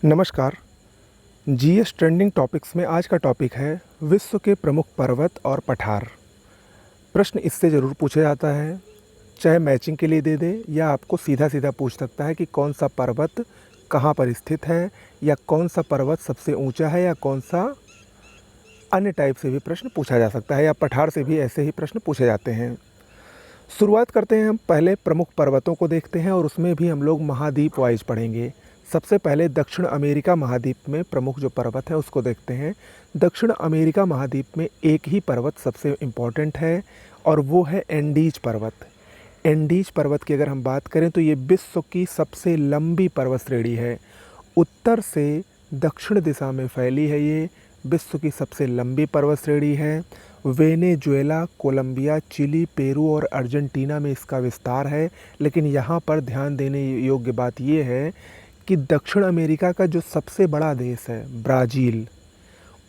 नमस्कार। GS trending topics में आज का टॉपिक है विश्व के प्रमुख पर्वत और पठार। प्रश्न इससे ज़रूर पूछा जाता है, चाहे मैचिंग के लिए दे दे या आपको सीधा सीधा पूछ सकता है कि कौन सा पर्वत कहाँ पर स्थित है, या कौन सा पर्वत सबसे ऊंचा है, या कौन सा अन्य टाइप से भी प्रश्न पूछा जा सकता है, या पठार से भी ऐसे ही प्रश्न पूछे जाते हैं। शुरुआत करते हैं, हम पहले प्रमुख पर्वतों को देखते हैं और उसमें भी हम लोग महाद्वीप वाइज पढ़ेंगे। सबसे पहले दक्षिण अमेरिका महाद्वीप में प्रमुख जो पर्वत है उसको देखते हैं। दक्षिण अमेरिका महाद्वीप में एक ही पर्वत सबसे इम्पॉर्टेंट है और वो है एंडीज पर्वत। एंडीज पर्वत की अगर हम बात करें तो ये विश्व की सबसे लंबी पर्वत श्रेणी है। उत्तर से दक्षिण दिशा में फैली है, ये विश्व की सबसे लंबी पर्वत श्रेणी है। वेनेजुएला, कोलंबिया, चिली, पेरू और अर्जेंटीना में इसका विस्तार है। लेकिन यहाँ पर ध्यान देने योग्य बात ये है कि दक्षिण अमेरिका का जो सबसे बड़ा देश है ब्राज़ील,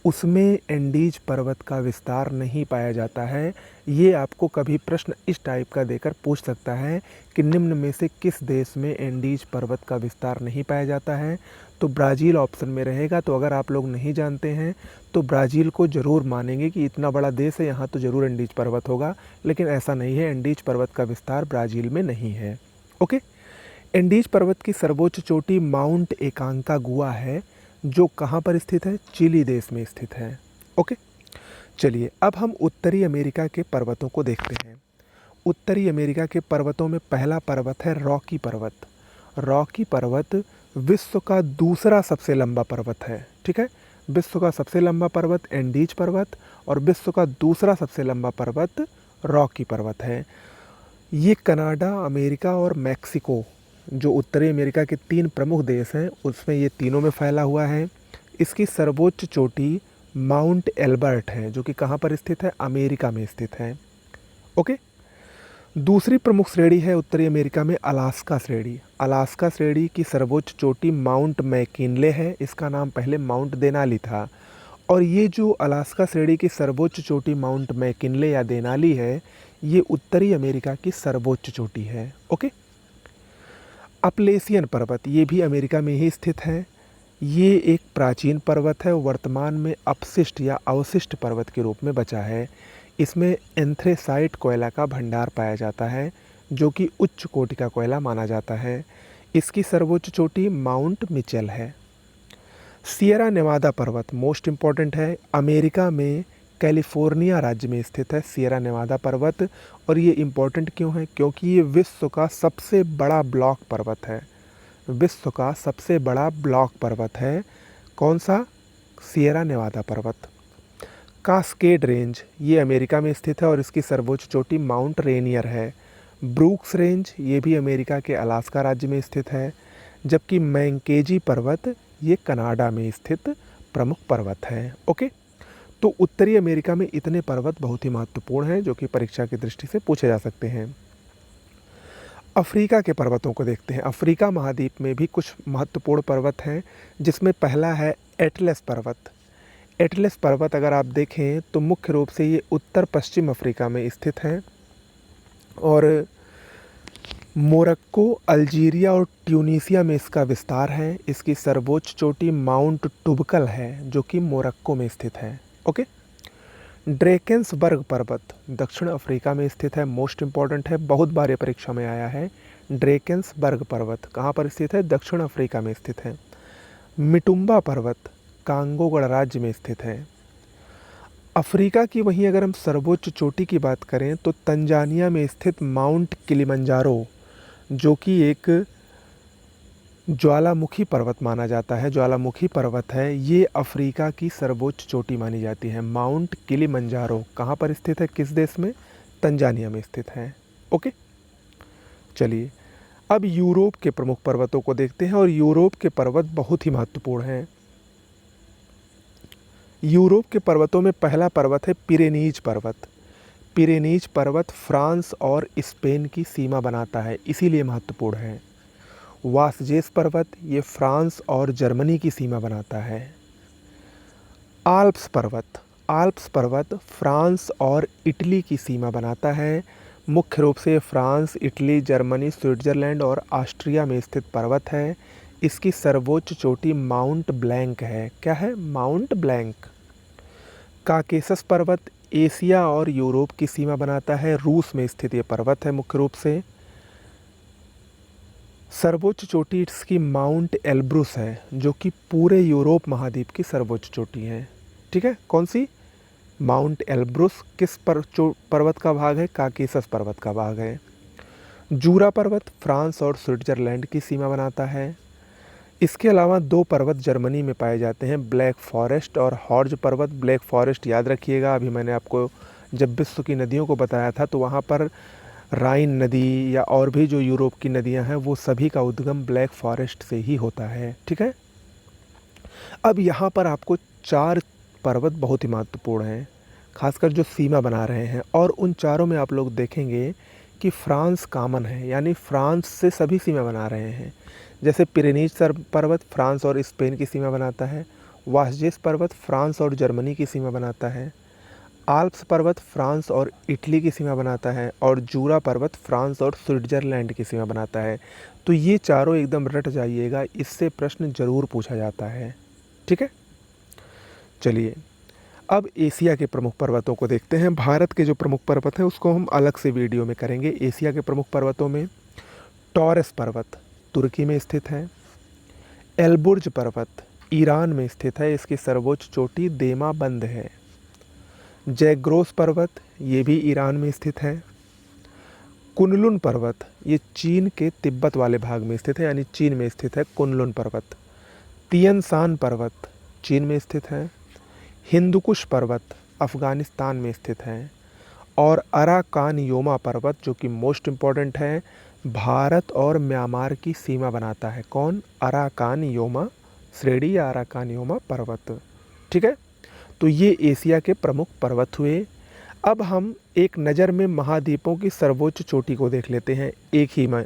उसमें एंडीज पर्वत का विस्तार नहीं पाया जाता है। ये आपको कभी प्रश्न इस टाइप का देकर पूछ सकता है कि निम्न में से किस देश में एंडीज पर्वत का विस्तार नहीं पाया जाता है, तो ब्राज़ील ऑप्शन में रहेगा। तो अगर आप लोग नहीं जानते हैं तो ब्राज़ील को ज़रूर मानेंगे कि इतना बड़ा देश है, यहाँ तो ज़रूर एंडीज पर्वत होगा, लेकिन ऐसा नहीं है। एंडीज पर्वत का विस्तार ब्राज़ील में नहीं है। ओके। एंडीज पर्वत की सर्वोच्च चोटी माउंट एकांकागुआ है, जो कहाँ पर स्थित है? चिली देश में स्थित है। ओके। चलिए अब हम उत्तरी अमेरिका के पर्वतों को देखते हैं। उत्तरी अमेरिका के पर्वतों में पहला पर्वत है रॉकी पर्वत। रॉकी पर्वत विश्व का दूसरा सबसे लंबा पर्वत है। ठीक है, विश्व का सबसे लंबा पर्वत एंडीज पर्वत और विश्व का दूसरा सबसे लंबा पर्वत रॉकी पर्वत है। ये कनाडा, अमेरिका और मैक्सिको, जो उत्तरी अमेरिका के 3 प्रमुख देश हैं, उसमें ये तीनों में फैला हुआ है। इसकी सर्वोच्च चोटी माउंट एल्बर्ट है, जो कि कहाँ पर स्थित है? अमेरिका में स्थित है। ओके। दूसरी प्रमुख श्रेणी है उत्तरी अमेरिका में अलास्का श्रेणी। अलास्का श्रेणी की सर्वोच्च चोटी माउंट मैकिनले है। इसका नाम पहले माउंट देनाली था। और ये जो अलास्का श्रेणी की सर्वोच्च चोटी माउंट मैकिनले या देनाली है, ये उत्तरी अमेरिका की सर्वोच्च चोटी है। ओके। अपलेशियन पर्वत, ये भी अमेरिका में ही स्थित है। ये एक प्राचीन पर्वत है, वर्तमान में अपशिष्ट या अवशिष्ट पर्वत के रूप में बचा है। इसमें एंथ्रेसाइट कोयला का भंडार पाया जाता है, जो कि उच्च कोटि का कोयला माना जाता है। इसकी सर्वोच्च चोटी माउंट मिचेल है। सियरा नेवादा पर्वत मोस्ट इम्पॉर्टेंट है। अमेरिका में कैलिफोर्निया राज्य में स्थित है सियरा नेवादा पर्वत। और ये इम्पोर्टेंट क्यों है? क्योंकि ये विश्व का सबसे बड़ा ब्लॉक पर्वत है। विश्व का सबसे बड़ा ब्लॉक पर्वत है। कौन सा? सियरा नेवादा पर्वत। कास्केड रेंज, ये अमेरिका में स्थित है और इसकी सर्वोच्च चोटी माउंट रेनियर है। ब्रूक्स रेंज, ये भी अमेरिका के अलास्का राज्य में स्थित है। जबकि मैंकेजी पर्वत, ये कनाडा में स्थित प्रमुख पर्वत है। ओके। तो उत्तरी अमेरिका में इतने पर्वत बहुत ही महत्वपूर्ण हैं, जो कि परीक्षा की दृष्टि से पूछे जा सकते हैं। अफ्रीका के पर्वतों को देखते हैं। अफ्रीका महाद्वीप में भी कुछ महत्वपूर्ण पर्वत हैं, जिसमें पहला है एटलस पर्वत। एटलस पर्वत अगर आप देखें तो मुख्य रूप से ये उत्तर पश्चिम अफ्रीका में स्थित है और मोरक्को, अल्जीरिया और ट्यूनीसिया में इसका विस्तार है। इसकी सर्वोच्च चोटी माउंट टुबकल है, जो कि मोरक्को में स्थित है। ओके। ड्रेकेंसबर्ग पर्वत दक्षिण अफ्रीका में स्थित है, मोस्ट इम्पॉर्टेंट है, बहुत बार ये परीक्षा में आया है। ड्रेकेंसबर्ग पर्वत कहाँ पर स्थित है? दक्षिण अफ्रीका में स्थित है। मिटुम्बा पर्वत कांगो गणराज्य में स्थित है। अफ्रीका की वहीं अगर हम सर्वोच्च चोटी की बात करें तो तंजानिया में स्थित माउंट किलिमंजारो, जो कि एक ज्वालामुखी पर्वत माना जाता है, ज्वालामुखी पर्वत है, ये अफ्रीका की सर्वोच्च चोटी मानी जाती है। माउंट किलिमंजारो कहाँ पर स्थित है? किस देश में? तंजानिया में स्थित है। ओके। चलिए अब यूरोप के प्रमुख पर्वतों को देखते हैं और यूरोप के पर्वत बहुत ही महत्वपूर्ण हैं। यूरोप के पर्वतों में पहला पर्वत है पिरेनीज पर्वत। पिरेनीज पर्वत फ्रांस और स्पेन की सीमा बनाता है, इसीलिए महत्वपूर्ण है। वासजेस पर्वत, ये फ्रांस और जर्मनी की सीमा बनाता है। आल्प्स पर्वत, आल्प्स पर्वत फ्रांस और इटली की सीमा बनाता है। मुख्य रूप से फ्रांस, इटली, जर्मनी, स्विट्ज़रलैंड और ऑस्ट्रिया में स्थित पर्वत है। इसकी सर्वोच्च चोटी माउंट ब्लैंक है। क्या है? Mount blank. काकेसस पर्वत एशिया और यूरोप की सीमा बनाता है। रूस में स्थित ये पर्वत है मुख्य रूप से। सर्वोच्च चोटी इसकी माउंट एल्ब्रुस है, जो कि पूरे यूरोप महाद्वीप की सर्वोच्च चोटी है। ठीक है, कौन सी? माउंट एल्ब्रुस किस पर्वत का भाग है? काकेसस पर्वत का भाग है। जूरा पर्वत फ्रांस और स्विट्जरलैंड की सीमा बनाता है। इसके अलावा दो पर्वत जर्मनी में पाए जाते हैं, ब्लैक फॉरेस्ट और हॉर्ज पर्वत। ब्लैक फॉरेस्ट याद रखिएगा, अभी मैंने आपको जब विश्व की नदियों को बताया था तो वहाँ पर राइन नदी या और भी जो यूरोप की नदियाँ हैं वो सभी का उद्गम ब्लैक फॉरेस्ट से ही होता है। ठीक है, अब यहाँ पर आपको चार पर्वत बहुत ही महत्वपूर्ण हैं, खासकर जो सीमा बना रहे हैं, और उन चारों में आप लोग देखेंगे कि फ्रांस कॉमन है, यानी फ्रांस से सभी सीमा बना रहे हैं। जैसे पिरेनीज पर्वत फ्रांस और स्पेन की सीमा बनाता है। वास्जेस पर्वत फ्रांस और जर्मनी की सीमा बनाता है। आल्प्स पर्वत फ्रांस और इटली की सीमा बनाता है। और जूरा पर्वत फ्रांस और स्विट्जरलैंड की सीमा बनाता है। तो ये चारों एकदम रट जाइएगा, इससे प्रश्न जरूर पूछा जाता है। ठीक है, चलिए अब एशिया के प्रमुख पर्वतों को देखते हैं। भारत के जो प्रमुख पर्वत हैं उसको हम अलग से वीडियो में करेंगे। एशिया के प्रमुख पर्वतों में टॉरस पर्वत तुर्की में स्थित है। एल्बुर्ज पर्वत ईरान में स्थित है, इसकी सर्वोच्च चोटी देमा बंद है। जैग्रोस पर्वत ये भी ईरान में स्थित है। कुनलुन पर्वत ये चीन के तिब्बत वाले भाग में स्थित है, यानी चीन में स्थित है कुनलुन पर्वत। तियन शान पर्वत चीन में स्थित है। हिंदुकुश पर्वत अफ़गानिस्तान में स्थित है। और अराकान योमा पर्वत जो कि मोस्ट इम्पॉर्टेंट है, भारत और म्यांमार की सीमा बनाता है। कौन? अराकान योमा श्रेणी या अराकान योमा पर्वत। ठीक है, तो ये एशिया के प्रमुख पर्वत हुए। अब हम एक नज़र में महाद्वीपों की सर्वोच्च चोटी को देख लेते हैं एक ही में,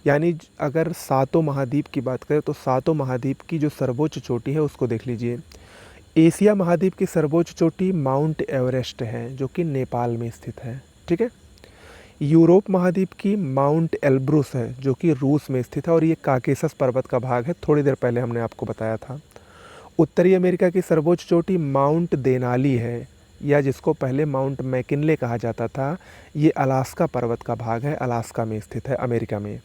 यानी अगर सातों महाद्वीप की बात करें तो सातों महाद्वीप की जो सर्वोच्च चोटी है उसको देख लीजिए। एशिया महाद्वीप की सर्वोच्च चोटी माउंट एवरेस्ट है, जो कि नेपाल में स्थित है। ठीक है, यूरोप महाद्वीप की माउंट एल्ब्रुस है, जो कि रूस में स्थित है और ये काकेसस पर्वत का भाग है, थोड़ी देर पहले हमने आपको बताया था। उत्तरी अमेरिका की सर्वोच्च चोटी माउंट देनाली है, या जिसको पहले माउंट मैकिनले कहा जाता था, ये अलास्का पर्वत का भाग है, अलास्का में स्थित है अमेरिका में।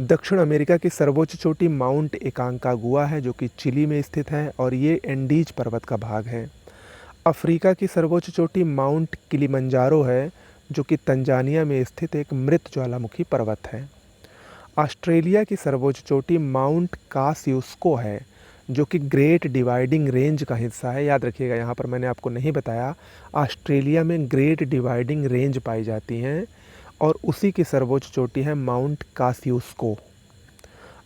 दक्षिण अमेरिका की सर्वोच्च चोटी माउंट एकांकागुआ है, जो कि चिली में स्थित है और ये एंडीज पर्वत का भाग है। अफ्रीका की सर्वोच्च चोटी माउंट किलिमंजारो है, जो कि तंजानिया में स्थित एक मृत ज्वालामुखी पर्वत है। ऑस्ट्रेलिया की सर्वोच्च चोटी माउंट कासियुस्को है, जो कि ग्रेट डिवाइडिंग रेंज का हिस्सा है। याद रखिएगा, यहाँ पर मैंने आपको नहीं बताया, ऑस्ट्रेलिया में ग्रेट डिवाइडिंग रेंज पाई जाती हैं और उसी की सर्वोच्च चोटी है माउंट कासियुस्को।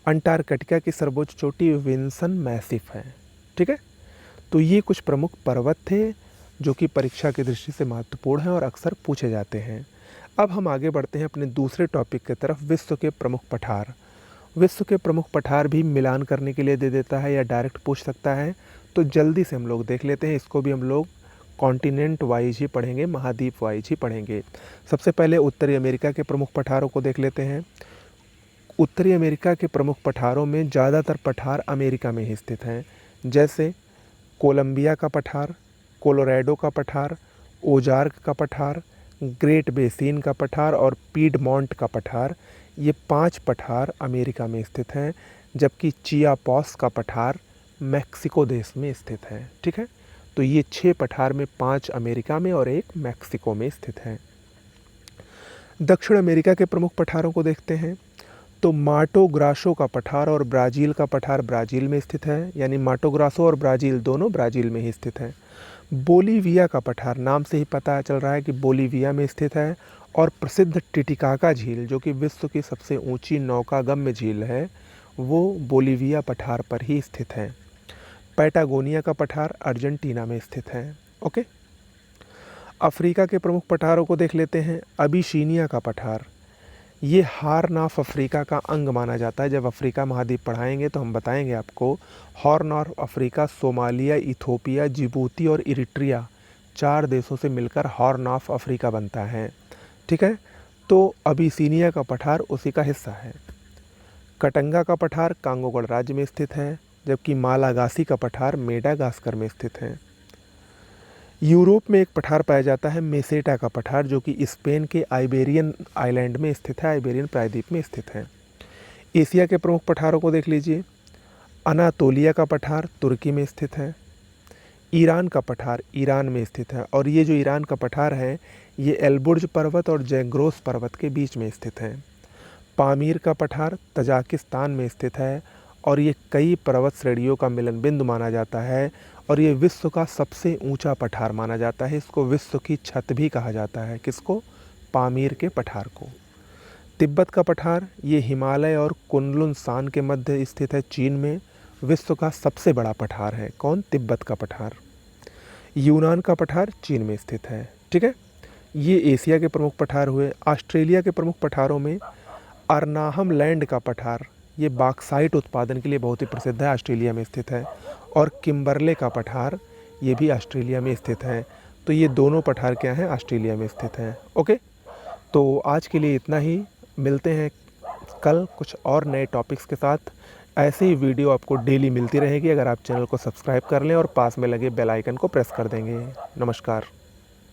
अंटार्कटिका की सर्वोच्च चोटी विंसन मैसिफ है। ठीक है, तो ये कुछ प्रमुख पर्वत थे जो कि परीक्षा की दृष्टि से महत्वपूर्ण हैं और अक्सर पूछे जाते हैं। अब हम आगे बढ़ते हैं अपने दूसरे टॉपिक की तरफ, विश्व के प्रमुख पठार। विश्व के प्रमुख पठार भी मिलान करने के लिए दे देता है या डायरेक्ट पूछ सकता है, तो जल्दी से हम लोग देख लेते हैं। इसको भी हम लोग कॉन्टिनेंट वाइज ही पढ़ेंगे, महाद्वीप वाइज ही पढ़ेंगे। सबसे पहले उत्तरी अमेरिका के प्रमुख पठारों को देख लेते हैं। उत्तरी अमेरिका के प्रमुख पठारों में ज़्यादातर पठार अमेरिका में ही स्थित हैं, जैसे कोलंबिया का पठार, कोलोराडो का पठार, ओजार्क का पठार, ग्रेट बेसिन का पठार और पीडमॉन्ट का पठार। ये 5 पठार अमेरिका में स्थित हैं, जबकि चियापॉस का पठार मैक्सिको देश में स्थित है। ठीक है, तो ये 6 पठार में 5 अमेरिका में और 1 मैक्सिको में स्थित हैं। दक्षिण अमेरिका के प्रमुख पठारों को देखते हैं, तो माटो ग्रासो का पठार और ब्राज़ील का पठार ब्राज़ील में स्थित है, यानी माटो ग्रासो और ब्राज़ील दोनों ब्राज़ील में ही स्थित है। बोलीविया का पठार, नाम से ही पता चल रहा है कि बोलीविया में स्थित है। और प्रसिद्ध टिटिकाका झील, जो कि विश्व की सबसे ऊंची नौकागम्य झील है, वो बोलीविया पठार पर ही स्थित है। पैटागोनिया का पठार अर्जेंटीना में स्थित है। ओके, अफ्रीका के प्रमुख पठारों को देख लेते हैं। अबिशीनिया का पठार, ये हॉर्न ऑफ अफ्रीका का अंग माना जाता है। जब अफ्रीका महाद्वीप पढ़ाएंगे तो हम बताएंगे आपको, horn of Africa Somalia, Ethiopia, Djibouti और इरिट्रिया 4 देशों से मिलकर हॉर्न ऑफ अफ्रीका बनता है। ठीक है, तो अबिसीनिया का पठार उसी का हिस्सा है। कटंगा का पठार कांगो गणराज्य में स्थित है, जबकि मालागासी का पठार मेडागास्कर में स्थित है। यूरोप में एक पठार पाया जाता है मेसेटा का पठार, जो कि स्पेन के आइबेरियन आइलैंड में स्थित है, आइबेरियन प्रायद्वीप में स्थित है। एशिया के प्रमुख पठारों को देख लीजिए। अनातोलिया का पठार तुर्की में स्थित है। ईरान का पठार ईरान में स्थित है, और ये जो ईरान का पठार है ये एल्बुर्ज पर्वत और जैग्रोस पर्वत के बीच में स्थित है। पामीर का पठार तजाकिस्तान में स्थित है, और ये कई पर्वत श्रेणियों का मिलन बिंदु माना जाता है, और ये विश्व का सबसे ऊंचा पठार माना जाता है। इसको विश्व की छत भी कहा जाता है। किसको? पामीर के पठार को। तिब्बत का पठार ये हिमालय और कुनलुन सान के मध्य स्थित है, चीन में। विश्व का सबसे बड़ा पठार है। कौन? तिब्बत का पठार। यूनान का पठार चीन में स्थित है। ठीक है, ये एशिया के प्रमुख पठार हुए। ऑस्ट्रेलिया के प्रमुख पठारों में अर्नाहम लैंड का पठार, ये बॉक्साइट उत्पादन के लिए बहुत ही प्रसिद्ध है, ऑस्ट्रेलिया में स्थित है। और किम्बरले का पठार, ये भी ऑस्ट्रेलिया में स्थित है। तो ये दोनों पठार क्या हैं? ऑस्ट्रेलिया में स्थित हैं। ओके, तो आज के लिए इतना ही। मिलते हैं कल कुछ और नए टॉपिक्स के साथ। ऐसे ही वीडियो आपको डेली मिलती रहेगी अगर आप चैनल को सब्सक्राइब कर लें और पास में लगे बेल आइकन को प्रेस कर देंगे। नमस्कार।